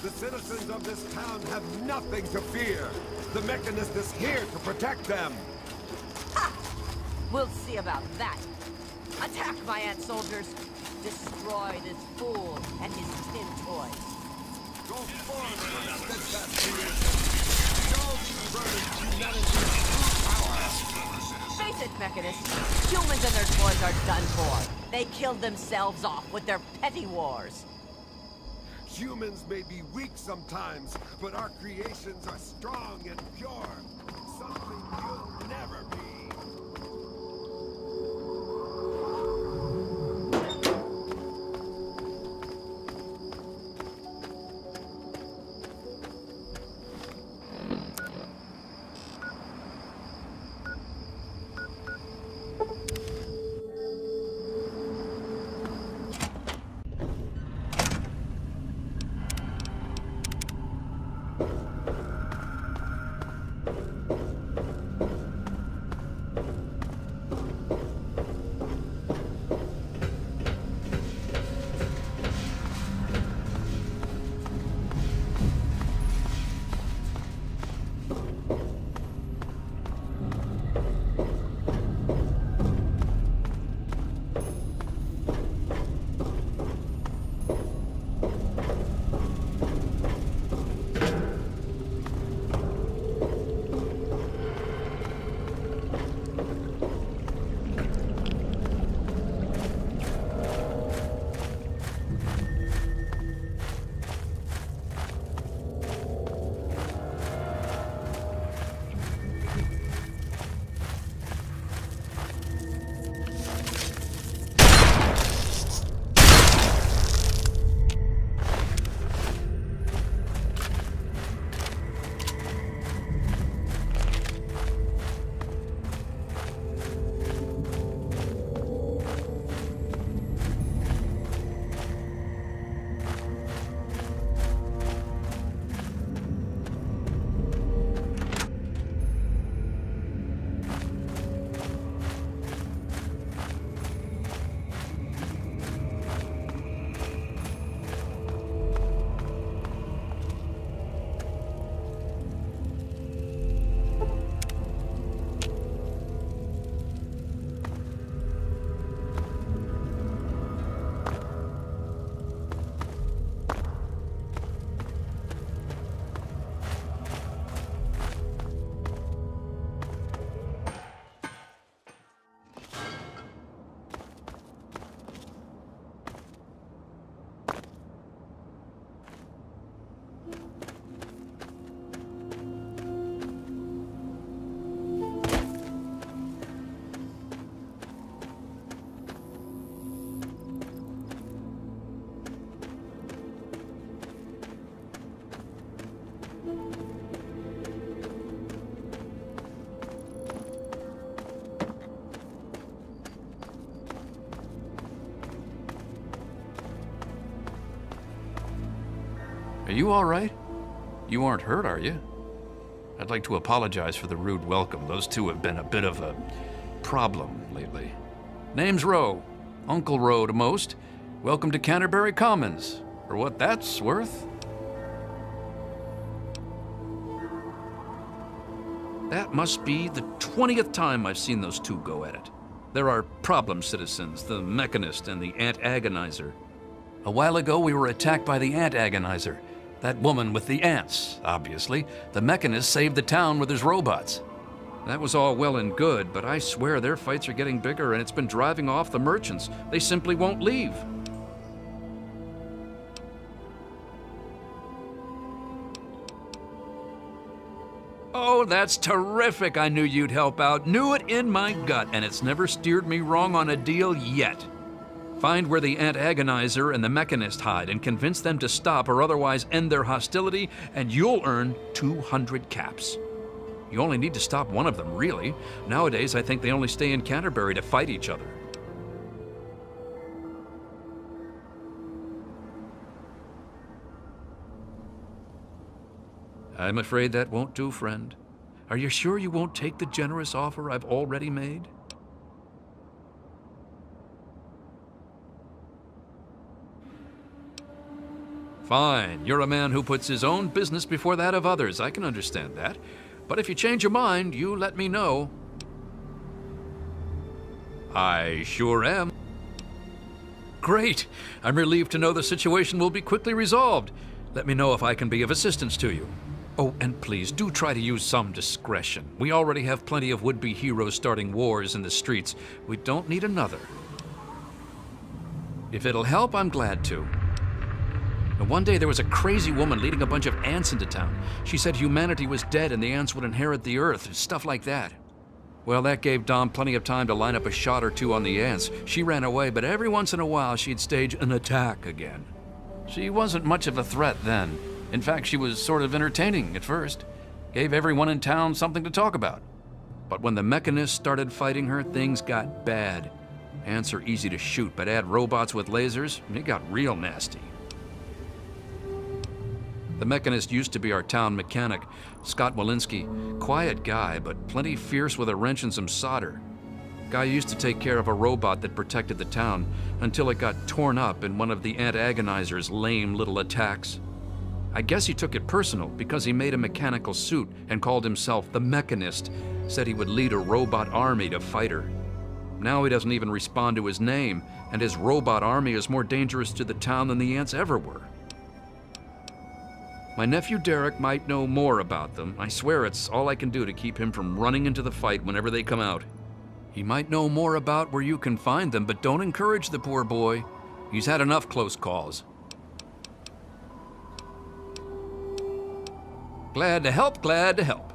The citizens of this town have nothing to fear. The Mechanist is here to protect them. Ha! We'll see about that. Attack, my ant soldiers. Destroy this fool and his tin toys. Go forward, steadfast creation. Show these vermin humanity's true power. Face it, Mechanist. Humans and their toys are done for. They killed themselves off with their petty wars. Humans may be weak sometimes, but our creations are strong and pure. Something you'll never be. Are you all right? You aren't hurt, are you? I'd like to apologize for the rude welcome. Those two have been a bit of a problem lately. Name's Rowe. Uncle Rowe to most. Welcome to Canterbury Commons. For what that's worth. That must be the 20th time I've seen those two go at it. There are problem citizens, the Mechanist and the Ant Agonizer. A while ago, we were attacked by the Ant Agonizer. That woman with the ants, obviously. The Mechanist saved the town with his robots. That was all well and good, but I swear their fights are getting bigger and it's been driving off the merchants. They simply won't leave. Oh, that's terrific. I knew you'd help out. Knew it in my gut, and it's never steered me wrong on a deal yet. Find where the Ant Agonizer and the Mechanist hide and convince them to stop or otherwise end their hostility, and you'll earn 200 caps. You only need to stop one of them, really. Nowadays, I think they only stay in Canterbury to fight each other. I'm afraid that won't do, friend. Are you sure you won't take the generous offer I've already made? Fine. You're a man who puts his own business before that of others. I can understand that. But if you change your mind, you let me know. I sure am. Great. I'm relieved to know the situation will be quickly resolved. Let me know if I can be of assistance to you. Oh, and please, do try to use some discretion. We already have plenty of would-be heroes starting wars in the streets. We don't need another. If it'll help, I'm glad to. And one day there was a crazy woman leading a bunch of ants into town. She said humanity was dead and the ants would inherit the earth, stuff like that. Well, that gave Dom plenty of time to line up a shot or two on the ants. She ran away, but every once in a while she'd stage an attack again. She wasn't much of a threat then. In fact, she was sort of entertaining at first. Gave everyone in town something to talk about. But when the Mechanists started fighting her, things got bad. Ants are easy to shoot, but add robots with lasers, it got real nasty. The Mechanist used to be our town mechanic, Scott Walensky. Quiet guy, but plenty fierce with a wrench and some solder. Guy used to take care of a robot that protected the town until it got torn up in one of the Ant Agonizer's lame little attacks. I guess he took it personal because he made a mechanical suit and called himself the Mechanist, said he would lead a robot army to fight her. Now he doesn't even respond to his name, and his robot army is more dangerous to the town than the ants ever were. My nephew Derek might know more about them. I swear it's all I can do to keep him from running into the fight whenever they come out. He might know more about where you can find them, but don't encourage the poor boy. He's had enough close calls. Glad to help, glad to help.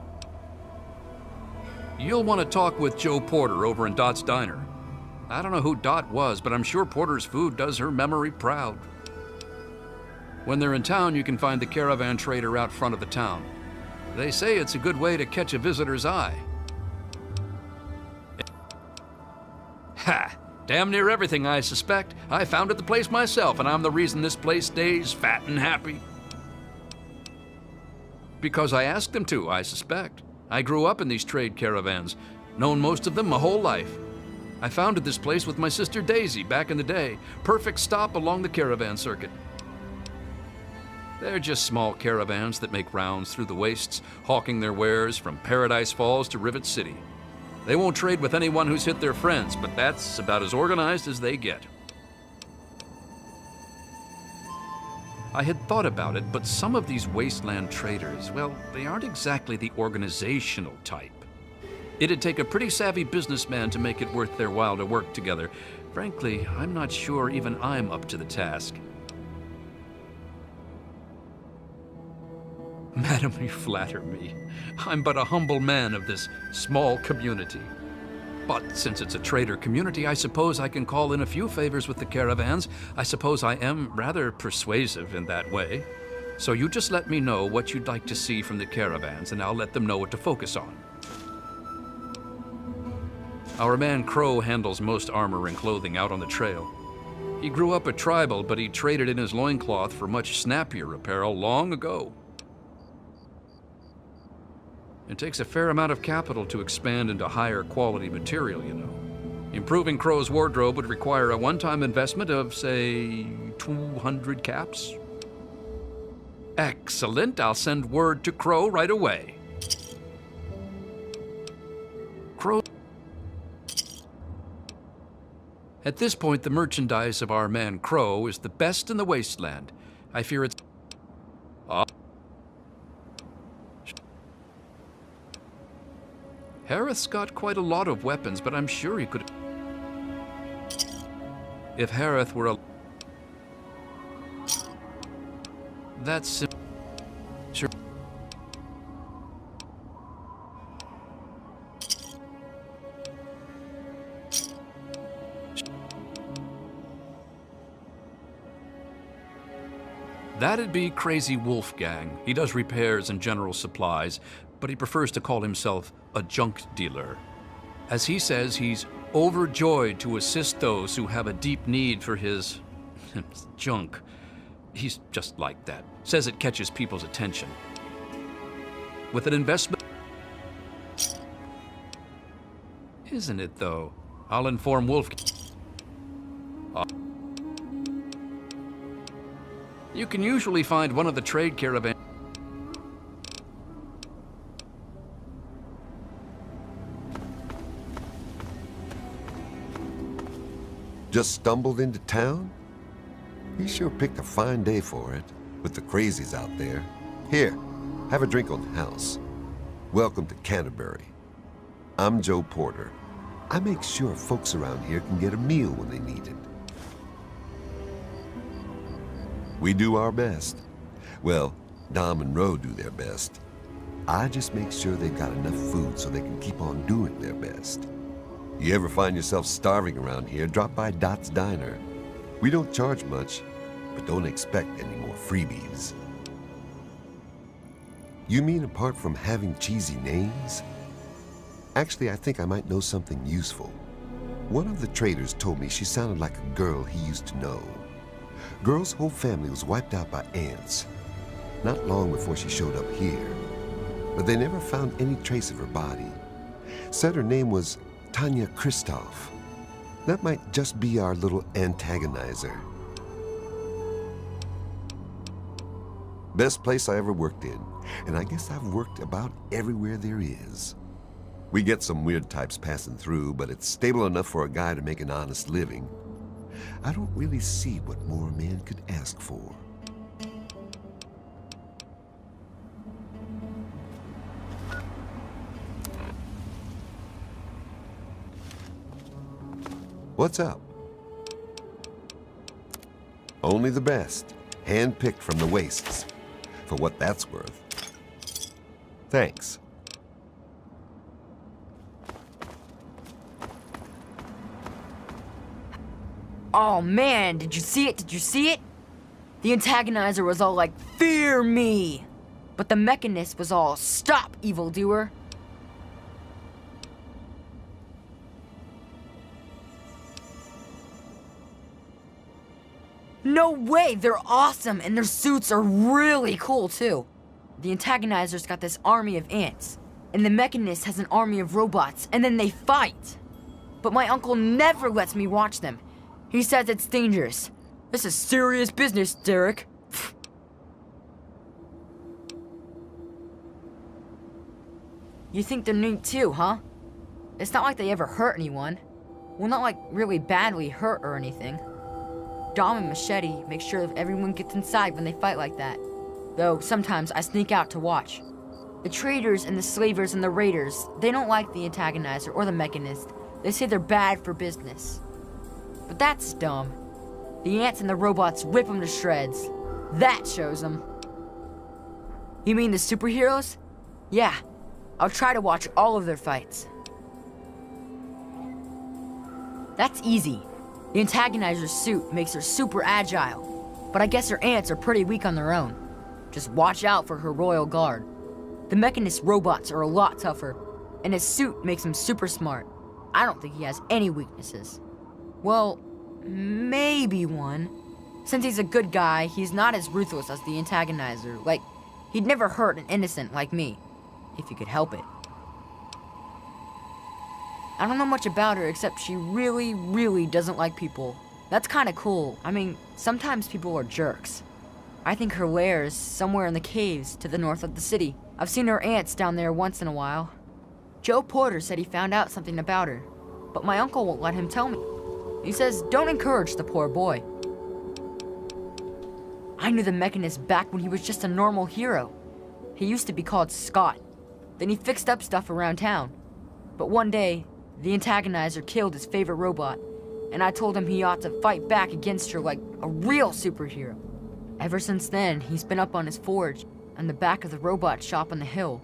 You'll want to talk with Joe Porter over in Dot's Diner. I don't know who Dot was, but I'm sure Porter's food does her memory proud. When they're in town, you can find the caravan trader out front of the town. They say it's a good way to catch a visitor's eye. Ha! Damn near everything, I suspect. I founded the place myself, and I'm the reason this place stays fat and happy. Because I asked them to, I suspect. I grew up in these trade caravans, known most of them my whole life. I founded this place with my sister Daisy back in the day. Perfect stop along the caravan circuit. They're just small caravans that make rounds through the wastes, hawking their wares from Paradise Falls to Rivet City. They won't trade with anyone who's hit their friends, but that's about as organized as they get. I had thought about it, but some of these wasteland traders, well, they aren't exactly the organizational type. It'd take a pretty savvy businessman to make it worth their while to work together. Frankly, I'm not sure even I'm up to the task. Madam, you flatter me. I'm but a humble man of this small community. But since it's a trader community, I suppose I can call in a few favors with the caravans. I suppose I am rather persuasive in that way. So you just let me know what you'd like to see from the caravans, and I'll let them know what to focus on. Our man Crow handles most armor and clothing out on the trail. He grew up a tribal, but he traded in his loincloth for much snappier apparel long ago. It takes a fair amount of capital to expand into higher quality material, you know. Improving Crow's wardrobe would require a one-time investment of, say, 200 caps. Excellent. I'll send word to Crow right away. At this point, the merchandise of our man Crow is the best in the wasteland. I fear it's... Harith's got quite a lot of weapons, but I'm sure he could... If Harith were a... That's... Sure. That'd be Crazy Wolfgang. He does repairs and general supplies, but he prefers to call himself a junk dealer. As he says, he's overjoyed to assist those who have a deep need for his junk. He's just like that. Says it catches people's attention. With an investment... Isn't it, though? I'll inform Wolf... You can usually find one of the trade caravans... Just stumbled into town? He sure picked a fine day for it, with the crazies out there. Here, have a drink on the house. Welcome to Canterbury. I'm Joe Porter. I make sure folks around here can get a meal when they need it. We do our best. Well, Dom and Ro do their best. I just make sure they've got enough food so they can keep on doing their best. You ever find yourself starving around here, drop by Dot's Diner. We don't charge much, but don't expect any more freebies. You mean apart from having cheesy names? Actually, I think I might know something useful. One of the traders told me she sounded like a girl he used to know. Girl's whole family was wiped out by ants, not long before she showed up here. But they never found any trace of her body. Said her name was Tanya Kristoff. That might just be our little antagonizer. Best place I ever worked in, and I guess I've worked about everywhere there is. We get some weird types passing through, but it's stable enough for a guy to make an honest living. I don't really see what more a man could ask for. What's up? Only the best, hand-picked from the wastes, for what that's worth. Thanks. Oh man, did you see it? Did you see it? The antagonizer was all like, "Fear me!" But the mechanist was all, "Stop, evildoer!" No way! They're awesome, and their suits are really cool too. The antagonizer's got this army of ants, and the mechanist has an army of robots, and then they fight. But my uncle never lets me watch them. He says it's dangerous. This is serious business, Derek. You think they're neat too, huh? It's not like they ever hurt anyone. Well, not like really badly hurt or anything. Dom and Machete make sure that everyone gets inside when they fight like that. Though sometimes I sneak out to watch. The traders and the slavers and the raiders, they don't like the antagonizer or the mechanist. They say they're bad for business. But that's dumb. The ants and the robots rip them to shreds. That shows them. You mean the superheroes? Yeah, I'll try to watch all of their fights. That's easy. The antagonizer's suit makes her super agile, but I guess her ants are pretty weak on their own. Just watch out for her royal guard. The mechanist robots are a lot tougher, and his suit makes him super smart. I don't think he has any weaknesses. Well, maybe one. Since he's a good guy, he's not as ruthless as the antagonizer. Like, he'd never hurt an innocent like me, if he could help it. I don't know much about her except she really, really doesn't like people. That's kind of cool. I mean, sometimes people are jerks. I think her lair is somewhere in the caves to the north of the city. I've seen her ants down there once in a while. Joe Porter said he found out something about her, but my uncle won't let him tell me. He says, don't encourage the poor boy. I knew the Mechanist back when he was just a normal hero. He used to be called Scott. Then he fixed up stuff around town. But one day, the Antagonizer killed his favorite robot, and I told him he ought to fight back against her like a real superhero. Ever since then, he's been up on his forge and the back of the robot shop on the hill,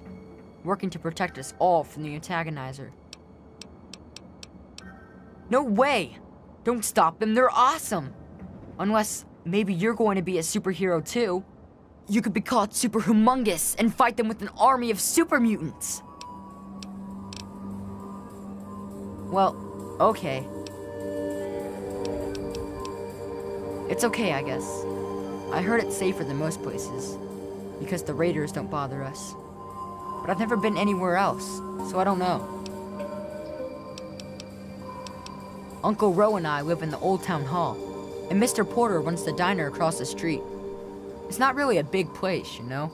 working to protect us all from the Antagonizer. No way! Don't stop them, they're awesome! Unless maybe you're going to be a superhero too. You could be called Super Humongous and fight them with an army of super mutants. Well, okay. It's okay, I guess. I heard it's safer than most places, because the raiders don't bother us. But I've never been anywhere else, so I don't know. Uncle Ro and I live in the Old Town Hall, and Mr. Porter runs the diner across the street. It's not really a big place, you know?